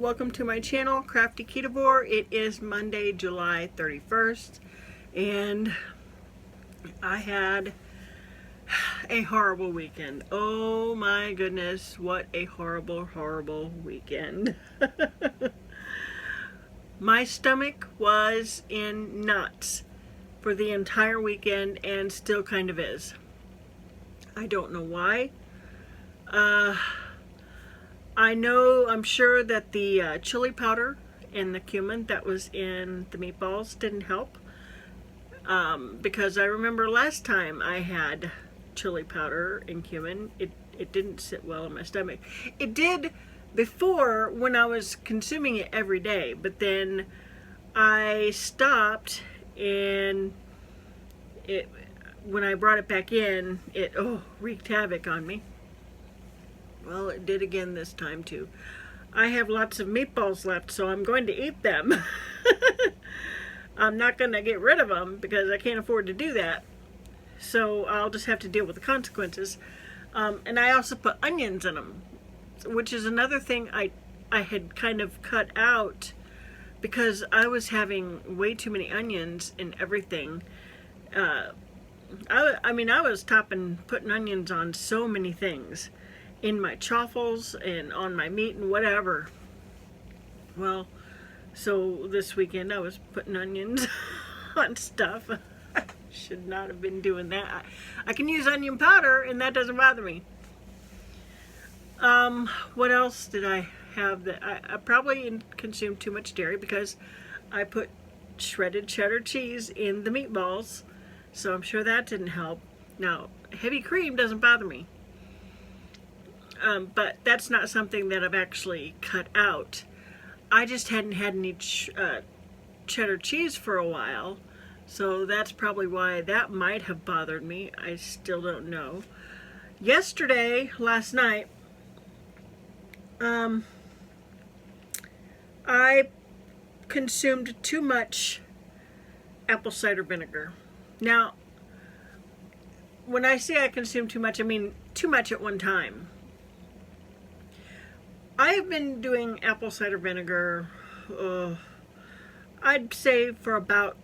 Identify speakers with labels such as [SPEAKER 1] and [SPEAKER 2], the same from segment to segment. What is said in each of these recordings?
[SPEAKER 1] welcome to my channel, Krafty Ketovore. It is Monday, July 31st, and I had a horrible weekend. Oh my goodness, what a horrible weekend. My stomach was in knots for the entire weekend and still kind of is. I don't know why. I'm sure that the chili powder and the cumin that was in the meatballs didn't help. Because I remember last time I had chili powder and cumin, it didn't sit well in my stomach. It did before when I was consuming it every day, but then I stopped, and when I brought it back in, it wreaked havoc on me. Well, it did again this time too. I have lots of meatballs left, so I'm going to eat them. I'm not going to get rid of them because I can't afford to do that. So I'll just have to deal with the consequences. And I also put onions in them, which is another thing I had kind of cut out because I was having way too many onions in everything. I was putting onions on so many things. In my chaffles and on my meat and whatever. Well, so this weekend I was putting onions on stuff. I should not have been doing that. I can use onion powder and that doesn't bother me. What else did I have that I probably consumed too much dairy because I put shredded cheddar cheese in the meatballs, so I'm sure that didn't help. Now, heavy cream doesn't bother me. But that's not something that I've actually cut out. I just hadn't had any cheddar cheese for a while, so that's probably why that might have bothered me. I still don't know. Last night, I consumed too much apple cider vinegar. Now, when I say I consumed too much, I mean too much at one time. I've been doing apple cider vinegar, I'd say for about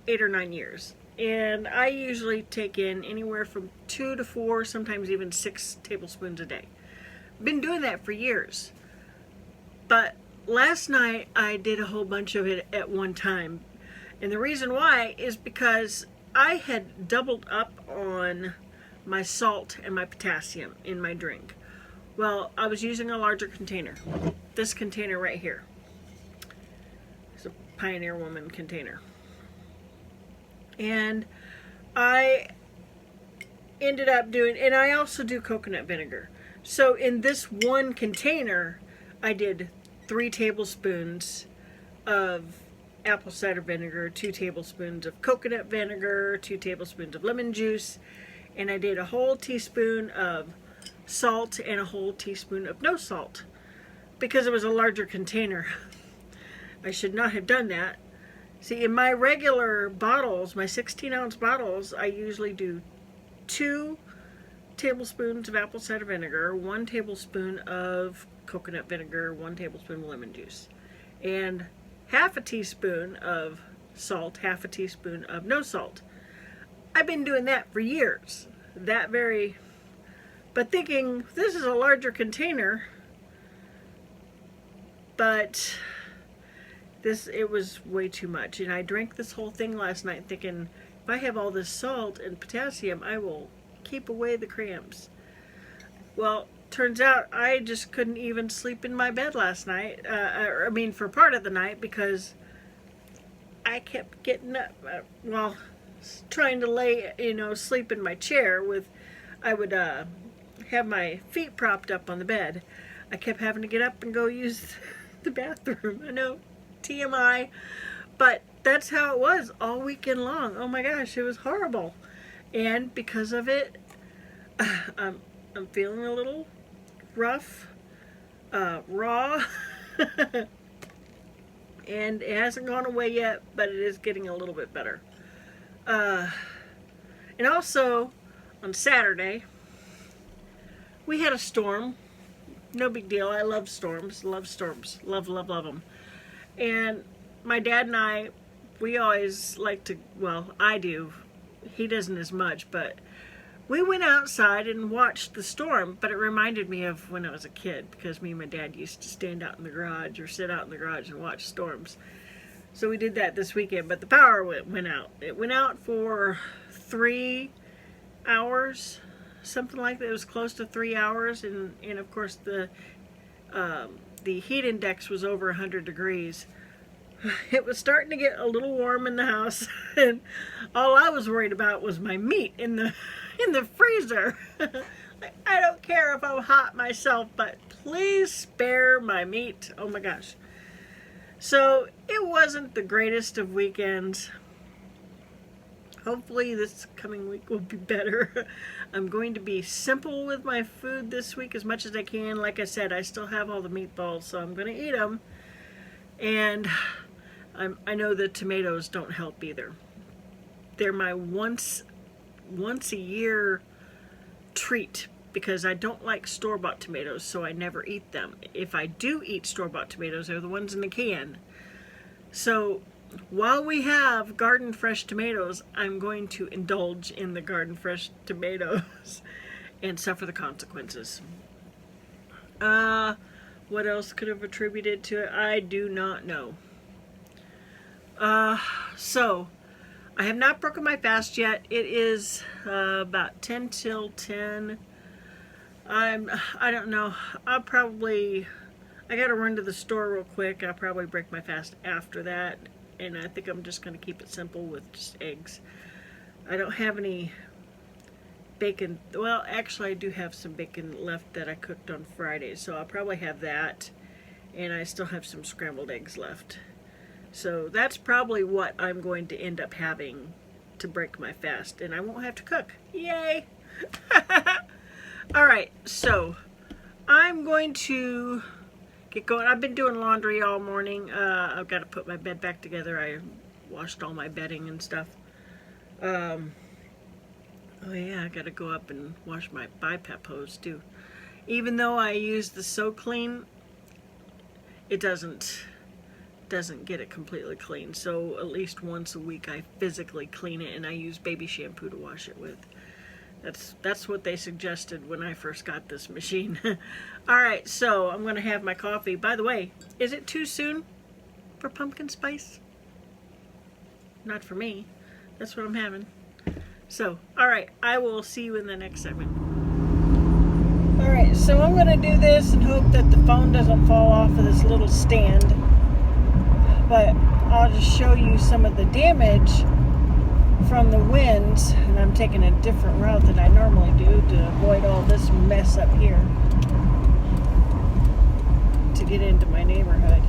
[SPEAKER 1] 8 or 9 years. And I usually take in anywhere from 2 to 4, sometimes even 6 tablespoons a day. Been doing that for years. But last night I did a whole bunch of it at one time. And the reason why is because I had doubled up on my salt and my potassium in my drink. Well, I was using a larger container. This container right here. It's a Pioneer Woman container. And I ended up doing, and I also do coconut vinegar. So in this one container, I did 3 tablespoons of apple cider vinegar, 2 tablespoons of coconut vinegar, 2 tablespoons of lemon juice, and I did a whole teaspoon of salt and a whole teaspoon of no salt because it was a larger container. I should not have done that. See, in my regular bottles, my 16-ounce bottles, I usually do 2 tablespoons of apple cider vinegar, 1 tablespoon of coconut vinegar, 1 tablespoon of lemon juice, and half a teaspoon of salt, half a teaspoon of no salt. I've been doing that for years. But thinking, this is a larger container, but it was way too much. And I drank this whole thing last night thinking, if I have all this salt and potassium, I will keep away the cramps. Well, turns out I just couldn't even sleep in my bed last night. For part of the night, because I kept getting up, trying to lay, sleep in my chair I would have my feet propped up on the bed. I kept having to get up and go use the bathroom. I know, TMI, but that's how it was all weekend long. Oh my gosh, it was horrible. And because of it, I'm feeling a little rough, raw, and it hasn't gone away yet, but it is getting a little bit better. And also, on Saturday, we had a storm no big deal. I love storms, love, love them. And my dad and I, we always like to, well, I do, he doesn't as much, but we went outside and watched the storm. But it reminded me of when I was a kid, because me and my dad used to stand out in the garage or sit out in the garage and watch storms. So we did that this weekend, but the power went out. It went out for 3 hours, something like that. It was close to 3 hours, and of course the heat index was over 100 degrees. It was starting to get a little warm in the house, and all I was worried about was my meat in the freezer. I don't care if I'm hot myself, but please spare my meat. Oh my gosh. So it wasn't the greatest of weekends. Hopefully this coming week will be better. I'm going to be simple with my food this week as much as I can. Like I said, I still have all the meatballs, so I'm going to eat them. And I know the tomatoes don't help either. They're my once a year treat, because I don't like store-bought tomatoes, so I never eat them. If I do eat store-bought tomatoes, they're the ones in the can. So while we have garden fresh tomatoes, I'm going to indulge in the garden fresh tomatoes and suffer the consequences. What else could have attributed to it? I do not know. So I have not broken my fast yet. It is about 10 till 10. I don't know. I gotta run to the store real quick. I'll probably break my fast after that. And I think I'm just gonna keep it simple with just eggs. I don't have any bacon. Well, actually I do have some bacon left that I cooked on Friday. So I'll probably have that. And I still have some scrambled eggs left. So that's probably what I'm going to end up having to break my fast. And I won't have to cook. Yay! Alright, so I'm going to get going. I've been doing laundry all morning. I've got to put my bed back together. I washed all my bedding and stuff. Oh yeah, I got to go up and wash my BiPAP hose too. Even though I use the So Clean, it doesn't get it completely clean. So at least once a week I physically clean it, and I use baby shampoo to wash it with. That's what they suggested when I first got this machine. Alright, so I'm going to have my coffee. By the way, is it too soon for pumpkin spice? Not for me. That's what I'm having. So, alright, I will see you in the next segment. Alright, so I'm going to do this and hope that the phone doesn't fall off of this little stand. But I'll just show you some of the damage from the winds, and I'm taking a different route than I normally do to avoid all this mess up here to get into my neighborhood.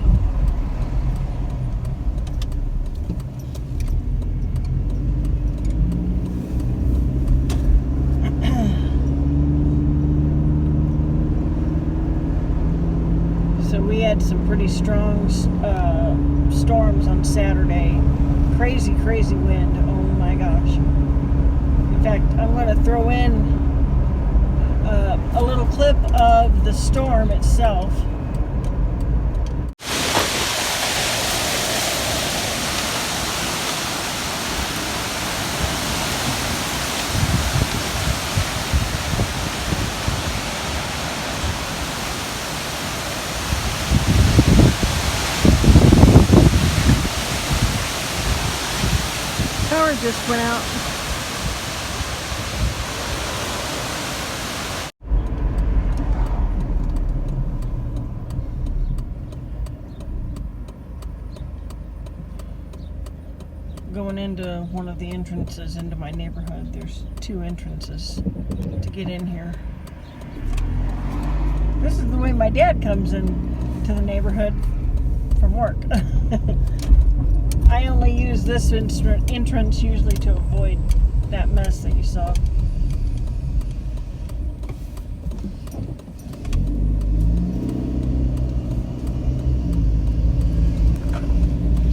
[SPEAKER 1] So we had some pretty strong storms on Saturday. Crazy wind. Oh my gosh. In fact, I'm going to throw in a little clip of the storm itself. Power just went out. Going into one of the entrances into my neighborhood. There's 2 entrances to get in here. This is the way my dad comes in to the neighborhood from work. I only use this entrance usually to avoid that mess that you saw.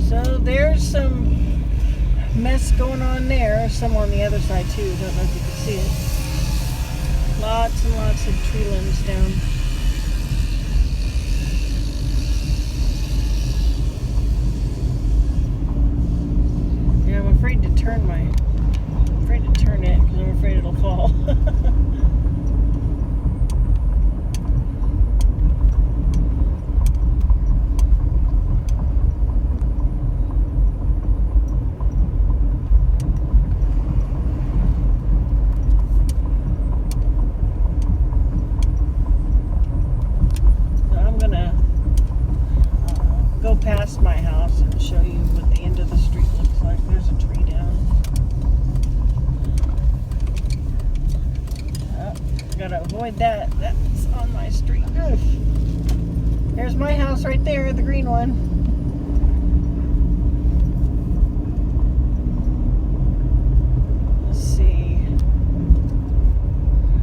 [SPEAKER 1] So there's some mess going on there. Some on the other side too. Don't know if you can see it. Lots and lots of tree limbs down. past my house and show you what the end of the street looks like. There's a tree down. Gotta avoid that. That's on my street. Oof. There's my house right there, the green one.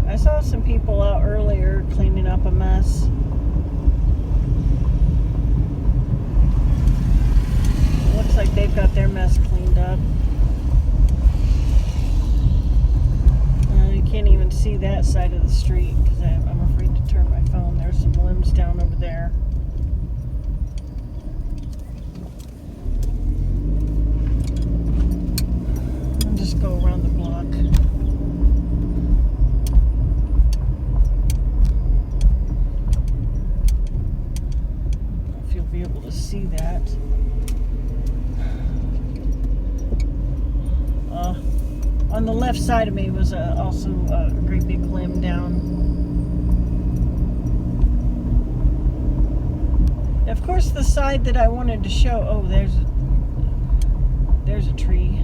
[SPEAKER 1] I saw some people out earlier cleaning up a mess. It looks like they've got their mess cleaned up. You can't even see that side of the street because I'm afraid to turn my phone. There's some limbs down over there. I'll just go around the block. Be able to see that. On the left side of me was also a great big limb down. Of course, the side that I wanted to show. Oh, there's a tree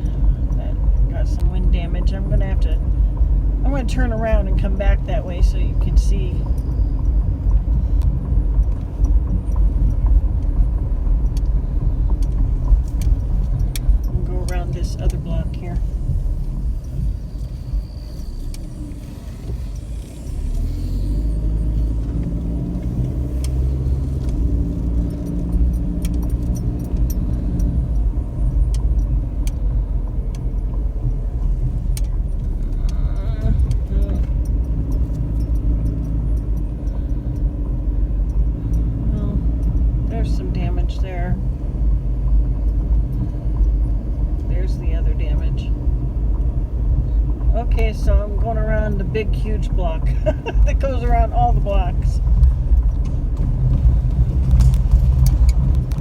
[SPEAKER 1] that got some wind damage. I'm gonna turn around and come back that way so you can see. Around this other block here. Well, there's some damage there. The other damage. Okay, so I'm going around the big huge block that goes around all the blocks.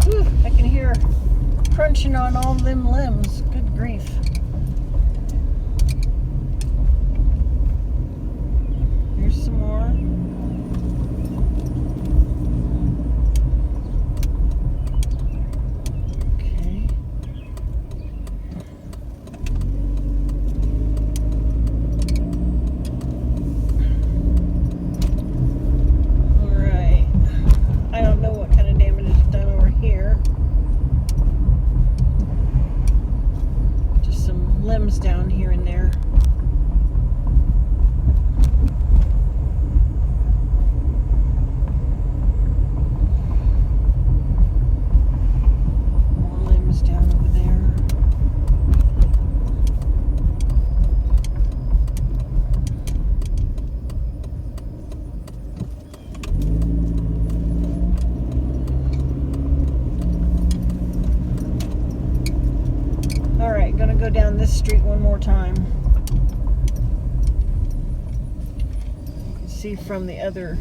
[SPEAKER 1] Whew, I can hear crunching on all them limbs. Good grief. Here's some more. Down here and there. More limbs down over there. Alright, gonna go down this street one more time. You can see from the other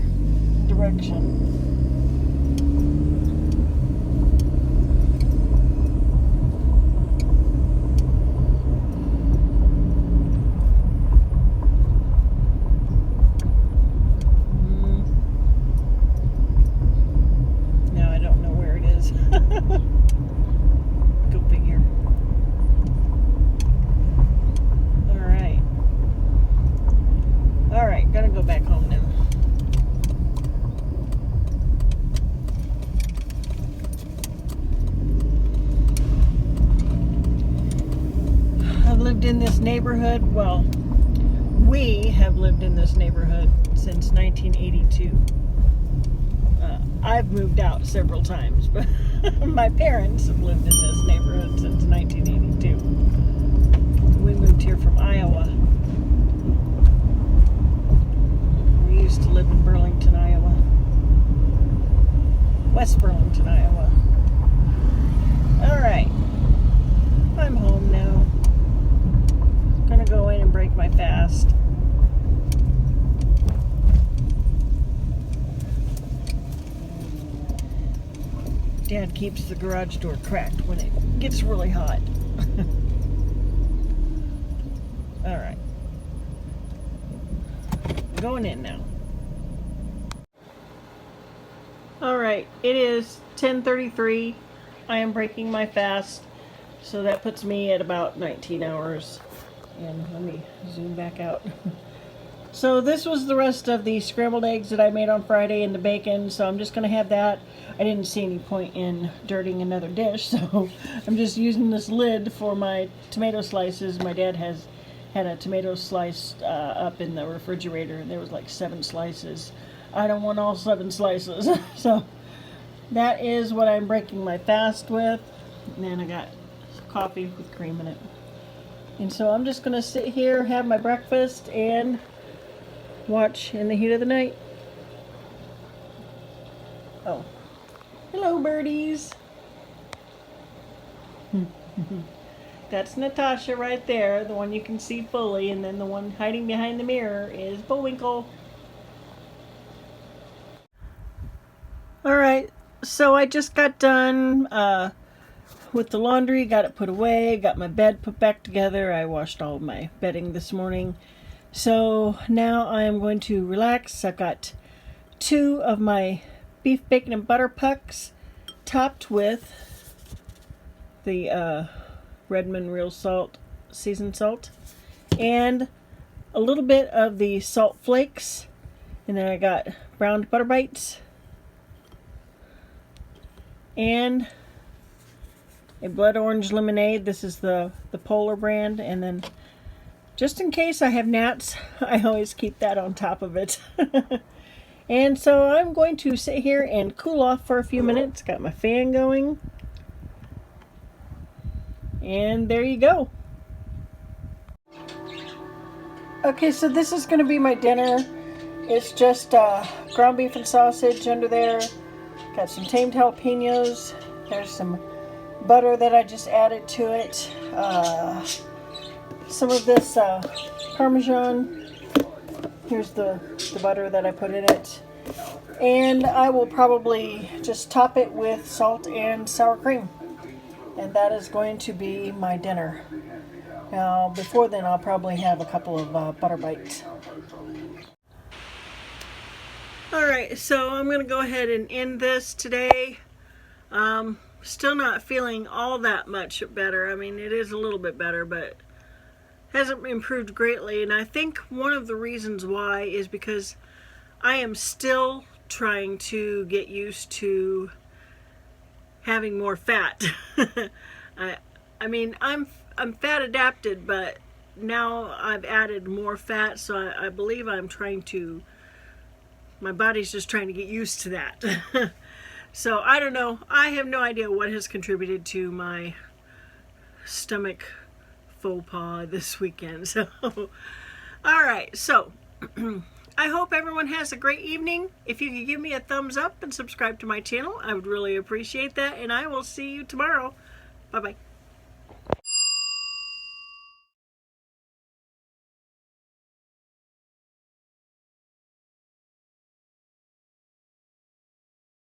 [SPEAKER 1] direction. Now I don't know where it is. Go figure. Alright, gotta go back home now. I've lived in this neighborhood, well, we have lived in this neighborhood since 1982. I've moved out several times, but my parents have lived in this neighborhood since 1982. We moved here from Iowa. We used to live in Burlington, Iowa. West Burlington, Iowa. Alright. I'm home now. Gonna go in and break my fast. Dad keeps the garage door cracked when it gets really hot. Alright. Going in now. Alright, it is 10:33. I am breaking my fast. So that puts me at about 19 hours. And let me zoom back out. So this was the rest of the scrambled eggs that I made on Friday and the bacon. So I'm just going to have that. I didn't see any point in dirtying another dish. So I'm just using this lid for my tomato slices. My dad had a tomato slice up in the refrigerator. And there was like 7 slices. I don't want all 7 slices. So that is what I'm breaking my fast with. And then I got coffee with cream in it. And so I'm just going to sit here, have my breakfast, and watch in the heat of the night. Oh. Hello, birdies. That's Natasha right there, the one you can see fully, and then the one hiding behind the mirror is Bullwinkle. Alright, so I just got done with the laundry, got it put away, got my bed put back together. I washed all of my bedding this morning. So now I am going to relax. I've got 2 of my beef, bacon, and butter pucks topped with the Redmond Real Salt, seasoned salt, and a little bit of the salt flakes. And then I got browned butter bites and a blood orange lemonade. This is the Polar brand. And then just in case I have gnats, I always keep that on top of it. And so I'm going to sit here and cool off for a few minutes. Got my fan going. And there you go. Okay, so this is going to be my dinner. It's just ground beef and sausage under there. Got some tamed jalapenos. There's some butter that I just added to it. Some of this Parmesan. Here's the butter that I put in it. And I will probably just top it with salt and sour cream. And that is going to be my dinner. Now, before then, I'll probably have a couple of butter bites. Alright, so I'm going to go ahead and end this today. Still not feeling all that much better. I mean, it is a little bit better, but hasn't improved greatly. And I think one of the reasons why is because I am still trying to get used to having more fat. I mean, I'm fat adapted, but now I've added more fat, so I believe I'm trying to, my body's just trying to get used to that. So I don't know. I have no idea what has contributed to my stomach faux pas this weekend. So, alright, so I hope everyone has a great evening. If you could give me a thumbs up and subscribe to my channel, I would really appreciate that. And I will see you tomorrow. Bye-bye.